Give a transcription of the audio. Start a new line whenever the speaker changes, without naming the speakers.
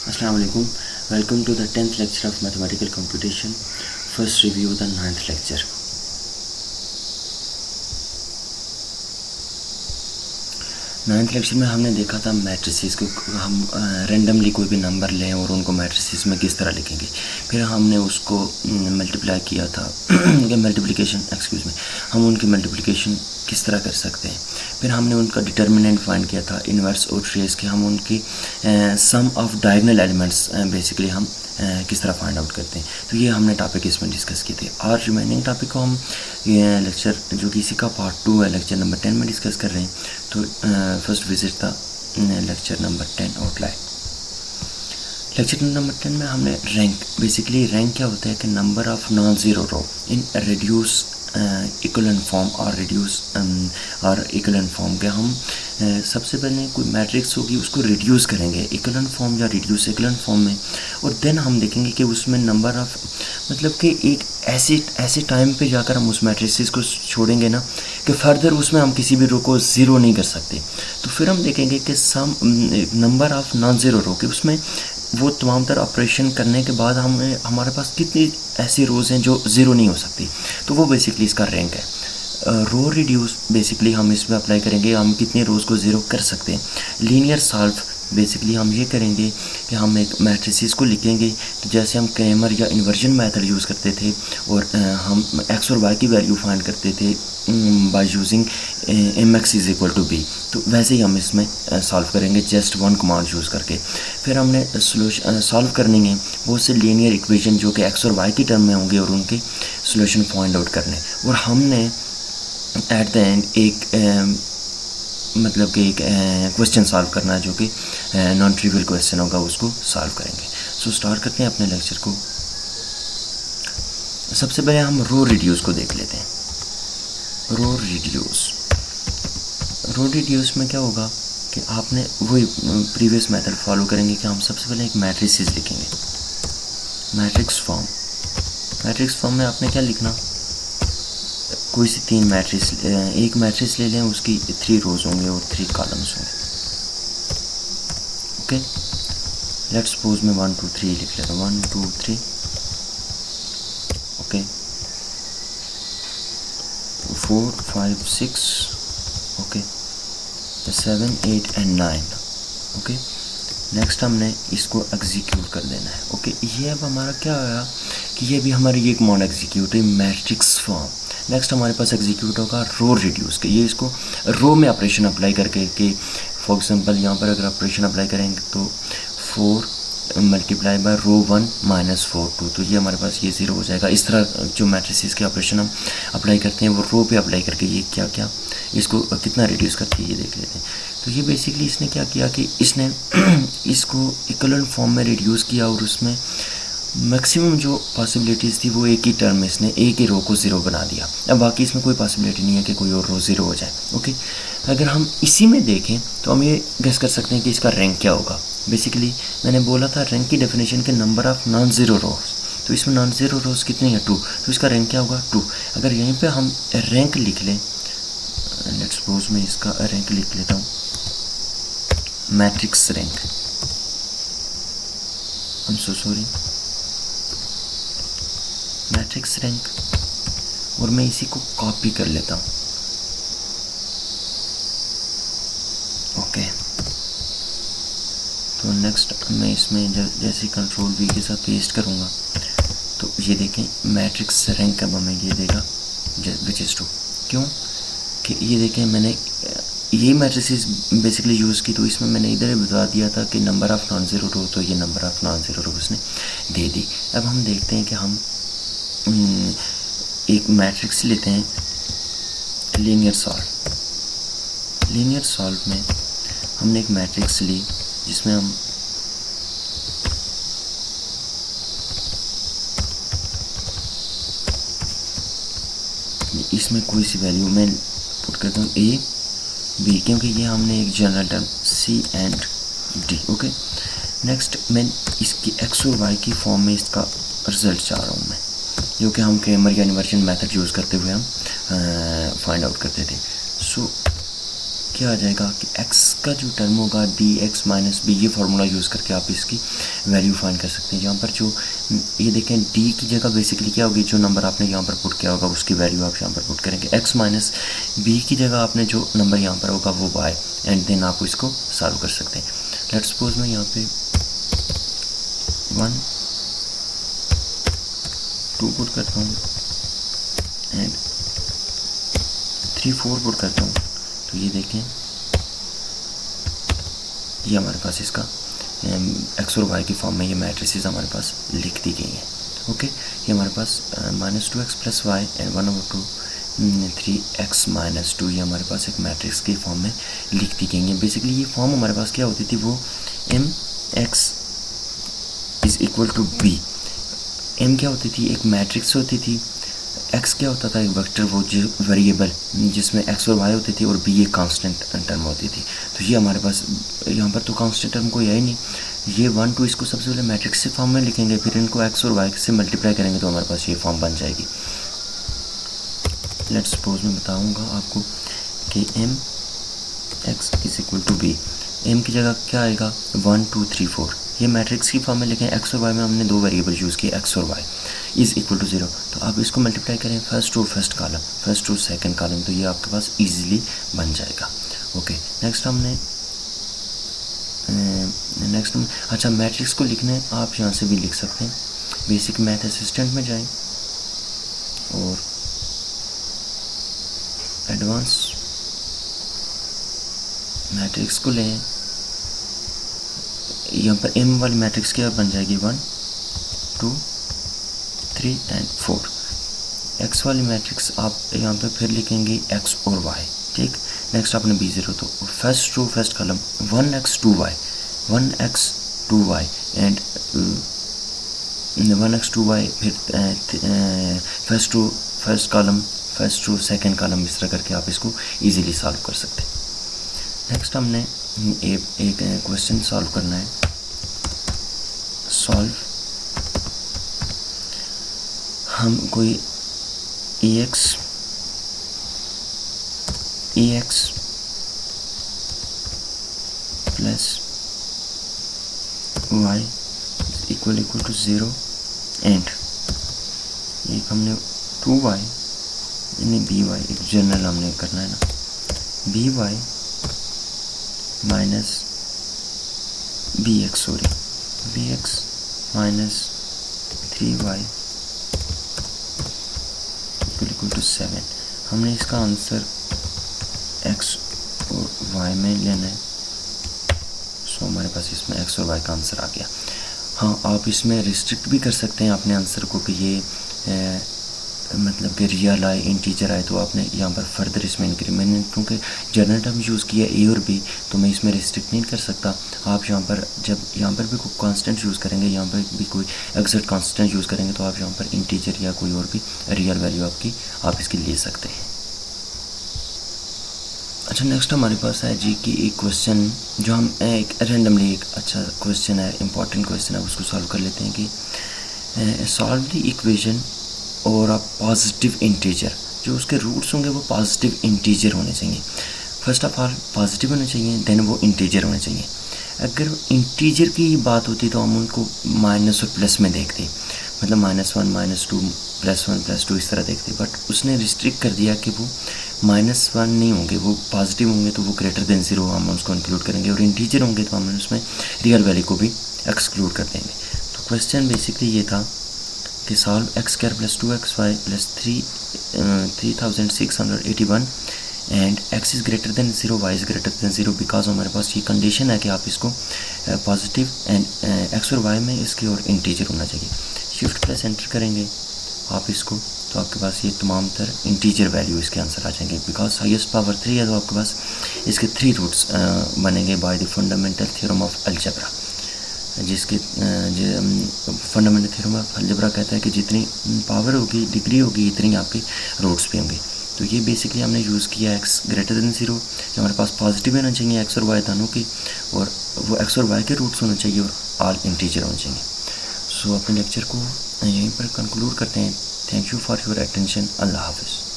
Assalamu alaikum. Welcome to the 10th lecture of mathematical computation. First review the 9th lecture. Ninth lecture में हमने देखा था matrices को हम रेंडमली कोई भी नंबर लें और उनको मैट्रिसेस में किस तरह लिखेंगे। फिर हमने उसको मल्टीप्लाई किया था मल्टीप्लिकेशन हम उनकी मल्टीप्लिकेशन किस तरह कर सकते हैं। फिर हमने उनका डिटर्मिनेंट फाइंड किया था इन्वर्स और ट्रेस के हम उनकी सम ऑफ डायगोनल एलिमेंट्स बेसिकली हम किस तरह फाइंड आउट करते हैं। तो ये हमने टॉपिक इसमें डिस्कस किए थे और रिमेनिंग टॉपिक को हम लेक्चर जो कि इसी का पार्ट 2 है लेक्चर नंबर 10 में डिस्कस कर रहे हैं। तो फर्स्ट विजिट था lecture number 10 outline. Lecture number 10 में हमने बेसिकली रैंक क्या होता है कि number of non zero row in reduce equivalent form और इक्वलेंट फॉर्म के हम सबसे पहले कोई मैट्रिक्स होगी उसको रिड्यूस करेंगे इक्वलेंट फॉर्म या रिड्यूस इक्वलेंट फॉर्म में, और देन हम देखेंगे कि उसमें नंबर ऑफ मतलब कि एक ऐसे टाइम पे जाकर हम उस मैट्रिक्स को छोड़ेंगे ना कि फर्दर उसमें हम किसी भी रो को ज़ीरो नहीं कर सकते। तो फिर हम देखेंगे कि sum number of non zero row के उसमें वो तमाम तरह ऑपरेशन करने के बाद हमारे पास कितनी ऐसी रोज़ हैं जो ज़ीरो नहीं हो सकती। तो वो बेसिकली इसका रैंक है। रो रिड्यूस बेसिकली हम इसमें अप्लाई करेंगे हम कितने रोज़ को ज़ीरो कर सकते हैं। लीनियर सॉल्व बेसिकली हम ये करेंगे कि हम एक मैट्रिसेस को लिखेंगे तो जैसे हम क्रैमर या इन्वर्जन मेथड यूज़ करते थे और हम एक्स और वाई की वैल्यू फाइंड करते थे by using mx is equal to b, तो वैसे ही हम इसमें सॉल्व करेंगे जस्ट वन कमांड यूज़ करके। फिर हमने सोल्यूशन सॉल्व करनी है बहुत से लीनियर इक्वेशन जो कि एक्स और वाई की टर्म में होंगे और उनके सोल्यूशन फाइंड आउट करने, और हमने एट द एंड एक मतलब कि एक क्वेश्चन सॉल्व करना है जो कि नॉन ट्रिवियल क्वेश्चन होगा उसको सॉल्व करेंगे। सो स्टार्ट करते हैं अपने लेक्चर को। सबसे पहले हम रो रिड्यूस को देख लेते हैं। रो रिड्यूस में क्या होगा कि आपने वही प्रीवियस मेथड फॉलो करेंगे कि हम सबसे पहले एक मैट्रिसेस लिखेंगे। मैट्रिक्स फॉर्म में आपने क्या लिखना, कोई सी तीन मैट्रिक्स एक मैट्रिक्स ले लें उसकी 3 रोज होंगे और 3 कॉलम्स होंगे। ओके, लेट्स सपोज मैं 1 2 3 लिख लेता हूँ। 1 2 3 okay, 4 5 6 okay, 7 8 and 9 okay. Next हमने इसको एग्जीक्यूट कर देना है। ओके, ये अब हमारा क्या होगा कि ये भी हमारी एक कमांड एग्जीक्यूट है मैट्रिक्स फॉर्म। नेक्स्ट हमारे पास एग्जीक्यूट होगा रो रिड्यूस के। ये इसको रो में ऑपरेशन अप्लाई करके कि फॉर एग्जांपल यहाँ पर अगर ऑपरेशन अप्लाई करेंगे तो 4 मल्टीप्लाई बाय रो 1 माइनस 4 2, तो ये हमारे पास ये 0 हो जाएगा। इस तरह जो मैट्रिसेस के ऑपरेशन हम अप्लाई करते हैं वो रो पे अप्लाई करके ये क्या इसको कितना रिड्यूस करती है ये देख लेते हैं। तो ये बेसिकली इसने क्या किया कि इसने इसको इक्वलेंट फॉर्म में रिड्यूस किया और उसमें मैक्सिमम जो पॉसिबिलिटीज़ थी वो एक ही टर्म में इसने एक ही रो को ज़ीरो बना दिया। अब बाकी इसमें कोई पॉसिबिलिटी नहीं है कि कोई और रो ज़ीरो हो जाए। ओके, अगर हम इसी में देखें तो हम ये गेस कर सकते हैं कि इसका रैंक क्या होगा। बेसिकली मैंने बोला था रैंक की डेफिनेशन के नंबर ऑफ नॉन ज़ीरो रोज, तो इसमें नॉन ज़ीरो रोज कितनी है 2, तो इसका रैंक क्या होगा 2। अगर यहीं पर हम रैंक लिख लें, लेट्स सपोज मैं इसका रैंक लिख लेता हूँ matrix rank, I am so sorry, matrix rank, और मैं इसी को कॉपी कर लेता हूँ। ओके, तो नेक्स्ट मैं इसमें जैसे कंट्रोल V के साथ पेस्ट करूँगा तो ये देखें मैट्रिक्स रैंक अब हमें ये देगा विच इज़ 2। क्यों कि ये देखें मैंने ये मैट्रिसेस बेसिकली यूज़ की, तो इसमें मैंने इधर बता दिया था कि number of non zero row, तो ये number of non zero row उसने दे दी। अब हम देखते हैं कि हम एक मैट्रिक्स लेते हैं लीनियर सॉल्व में हमने एक मैट्रिक्स ली जिसमें हम इसमें कोई सी वैल्यू मैं पुट करता हूँ A B, क्योंकि ये हमने एक general term C and D। Okay, next मैं इसकी एक्स और वाई की फॉर्म में इसका रिजल्ट चाह रहा हूँ मैं, जो कि हम क्रैमर या इन्वर्जन मेथड यूज़ करते हुए हम फाइंड आउट करते थे। सो क्या आ जाएगा कि x का जो टर्म होगा dx माइनस b, ये फार्मूला यूज़ करके आप इसकी वैल्यू फाइंड कर सकते हैं। यहाँ पर जो ये देखें d की जगह बेसिकली क्या होगी, जो नंबर आपने यहाँ पर पुट किया होगा उसकी वैल्यू आप यहाँ पर पुट करेंगे। x माइनस b की जगह आपने जो नंबर यहाँ पर होगा वो y, एंड देन आप इसको सॉल्व कर सकते हैं। लेट्स सपोज मैं यहाँ पे 1 2 पुट करता हूँ एंड 3 4 पुट करता हूँ, तो ये देखें ये हमारे पास इसका एक्स और वाई की फॉर्म में ये मैट्रिसेस हमारे पास लिख दी गई हैं। ओके, ये हमारे पास -2x + y एंड 1/2 3x - 2 ये हमारे पास एक मैट्रिक्स की फॉर्म में लिख दी गई हैं। बेसिकली ये फॉर्म हमारे पास क्या होती थी, वो mx = b। m क्या होती थी, एक मैट्रिक्स होती थी, x क्या होता था, एक वेक्टर, वो जो वेरिएबल जिसमें x और y होती थी, और b एक कांस्टेंट टर्म होती थी। तो ये हमारे पास यहाँ पर तो कांस्टेंट टर्म कोई है ही नहीं। ये 1 2 इसको सबसे पहले मैट्रिक्स से फॉर्म में लिखेंगे, फिर इनको x और y से मल्टीप्लाई करेंगे तो हमारे पास ये फॉर्म बन जाएगी। लेट्स सपोज मैं बताऊँगा आपको कि mx = b, m की जगह क्या आएगा 1 2 3 4, ये मैट्रिक्स की फॉर्म में लिखें। x और y में हमने 2 वेरिएबल यूज़ किए, x और y = 0, तो आप इसको मल्टीप्लाई करें first to first column, first to second column, तो ये आपके पास इजीली बन जाएगा। ओके, नेक्स्ट हम अच्छा मैट्रिक्स को लिखने आप यहाँ से भी लिख सकते हैं। बेसिक मैथ असिस्टेंट में जाएं और एडवांस मैट्रिक्स को लें। यहाँ पर m वाली मैट्रिक्स क्या बन जाएगी 1 2 3 एंड 4। x वाली मैट्रिक्स आप यहाँ पे फिर लिखेंगे x और y, ठीक। नेक्स्ट आपने b0, तो first to first column 1x 2y 1x 2y and 1x 2y, फिर first to first column first to second column, इस तरह करके आप इसको इजीली सॉल्व कर सकते हैं। नेक्स्ट हमने एक क्वेश्चन सॉल्व करना है। सॉल्व हम कोई ex प्लस y = 0 एंड एक हमने 2y यानी by, एक जनरल हमने करना है ना, by minus bx minus 3y = 7। हमने इसका आंसर x और y में लेना है, सो हमारे पास इसमें x और y का आंसर आ गया। हाँ, आप इसमें रिस्ट्रिक्ट भी कर सकते हैं अपने आंसर को कि ये मतलब कि रियल आए, इंटीजर आए, तो आपने यहाँ पर फर्दर इसमें इंक्रीज, मैंने क्योंकि जनरल टर्म यूज़ किया a और b, तो मैं इसमें रिस्ट्रिक्ट नहीं कर सकता। आप यहाँ पर जब यहाँ पर भी कोई कांस्टेंट यूज़ करेंगे, यहाँ पर भी कोई एग्जैक्ट कांस्टेंट यूज़ करेंगे, तो आप यहाँ पर इंटीजर या कोई और भी रियल वैल्यू आप इसकी ले सकते हैं। अच्छा, नेक्स्ट हमारे पास है जी कि एक क्वेश्चन जो हम एक रेंडमली एक अच्छा क्वेश्चन है, इंपॉर्टेंट क्वेश्चन है, उसको सॉल्व कर लेते हैं कि सॉल्व द इक्वेशन और आप पॉजिटिव इंटीजर, जो उसके रूट्स होंगे वो पॉजिटिव इंटीजर होने चाहिए। फर्स्ट ऑफ ऑल पॉजिटिव होने चाहिए, देन वो इंटीजर होने चाहिए। अगर इंटीजर की बात होती तो हम उनको माइनस और प्लस में देखते, मतलब -1 -2 +1 +2 इस तरह देखते, बट उसने रिस्ट्रिक्ट कर दिया कि वो -1 नहीं होंगे, वो पॉजिटिव होंगे तो वो ग्रेटर देन 0 हम उसको इंक्लूड करेंगे, और इंटीजर होंगे तो हम उसमें रियल वैल्यू को भी एक्सक्लूड कर देंगे। तो क्वेश्चन बेसिकली ये था कि solve x² + 2xy + 3681 and x is greater than 0, y is greater than 0, because हमारे पास ये कंडीशन है कि आप इसको पॉजिटिव एंड x और y में इसकी और इंटीजर होना चाहिए। शिफ्ट प्लस एंटर करेंगे आप इसको, तो आपके पास ये तमाम तर इंटीजर वैल्यू इसके आंसर आ जाएंगे। बिकॉज हाईएस्ट पावर 3 है, तो आपके पास इसके 3 रूट्स बनेंगे by the fundamental theorem of algebra, जिसके फंडामेंटल थ्योरम ऑफ अलजेब्रा कहता है कि जितनी पावर होगी, डिग्री होगी, इतनी आपके रूट्स भी होंगे। तो ये बेसिकली हमने यूज़ किया x ग्रेटर देन 0, जो हमारे पास पॉजिटिव होना चाहिए x और y दोनों की, और वो x और y के रूट्स होने चाहिए और ऑल इंटीजर होने चाहिए। सो अपने लेक्चर को यहीं पर कंक्लूड करते हैं। Thank you for your attention. अल्लाह हाफ़िज़।